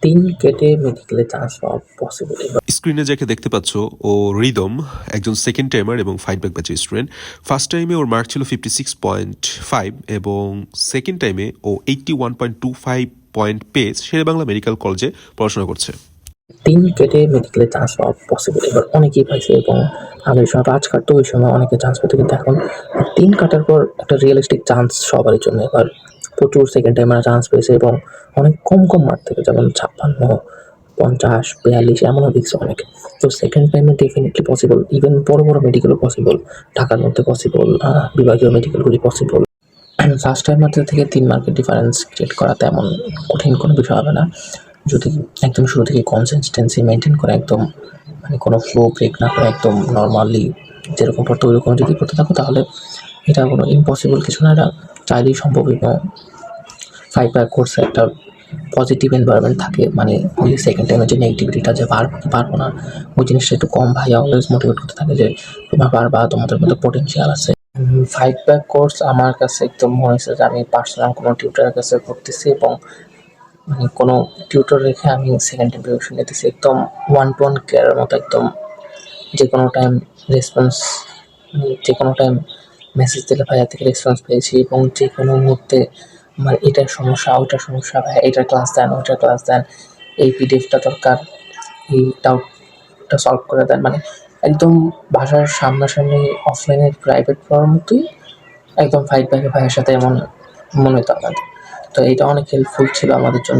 3 কেটে মেডিকেলে চান্স পাওয়া পসিবল। স্ক্রিনে যাকে দেখতে পাচ্ছ ও রিদম, একজন সেকেন্ড টাইমার এবং ফাইট ব্যাক ব্যাচের স্টুডেন্ট। ফার্স্ট টাইমে ওর মার্ক ছিল 56.5 এবং সেকেন্ড টাইমে ও 81.25 পয়েন্ট পেয়ে শেরে বাংলা মেডিকেল কলেজে পড়াশোনা করছে। 3 কেটে মেডিকেলে চান্স পাওয়া পসিবল, এবার অনেকেই পাইছে এবং আগের সময় 5 কাটতো, ওই সময় অনেকে চান্স পেত, কিন্তু এখন 3 কাটার পর একটা রিয়েলিস্টিক চান্স সবারই জন্য। এবার প্রচুর সেকেন্ড টাইমার চান্স পেয়েছে এবং অনেক কম মার্ক থেকে, যেমন 56, 50, 42 এমনও দেখছি অনেকে। তো সেকেন্ড টাইমে ডেফিনেটলি পসিবল, ইভেন বড় বড় মেডিকেলও পসিবল, ঢাকার মধ্যে পসিবল, বিভাগীয় মেডিকেলগুলি পসিবল। ফার্স্ট টাইমারদের থেকে 3 মার্কের ডিফারেন্স ক্রিয়েট করা তেমন কঠিন কোনো বিষয় হবে না, যদি একদম শুরু থেকে কনসিস্টেন্সি মেনটেন করে, একদম মানে কোনো ফ্লো ব্রেক না করে, একদম নর্মালি যেরকম পড়তো ওইরকম যদি করতে থাকো, তাহলে এটা কোনো ইম্পসিবল কিছু না, এটা চাইলেই সম্ভব। এবং 5 ব্যাক কোর্সে একটা পজিটিভ এনভায়রনমেন্ট থাকে, মানে ওই সেকেন্ড টাইমের যে নেগেটিভিটিটা, যে পারবো না, ওই জিনিসটা একটু কম। ভাইয়া অলওয়েজ মোটিভেট করতে থাকে যে তোমরা পারবা, তোমাদের মধ্যে পোটেনশিয়াল আছে। 5 ব্যাক কোর্স আমার কাছে একদম মনে হয়েছে যে আমি পার্সোনাল কোনো টিউটারের কাছে করতেছি এবং মানে কোনো টিউটর রেখে আমি সেকেন্ড টাইম প্রিপারেশন নিতেছি, একদম 1-to-1 কেয়ারের মতো। একদম যে কোনো টাইম রেসপন্স, যে কোনো টাইম মেসেজ দিলে ভাইয়া থেকে রেসপন্স পেয়েছি, এবং যে কোনো মুহূর্তে আমার এটার সমস্যা, ওইটার সমস্যা, ভাইয়া এটার ক্লাস দেন, ওইটার ক্লাস দেন, এই পিডিএফটা দরকার, এই ডাউটটা সলভ করে দেন, মানে একদম বাসার সামনাসামনি অফলাইনের প্রাইভেট পড়ার মতোই একদম ফাইট ব্যাকে ভাইয়ের সাথে এমন মনে হতো আমাদের। তো এটা অনেক হেল্পফুল ছিল আমাদের জন্য।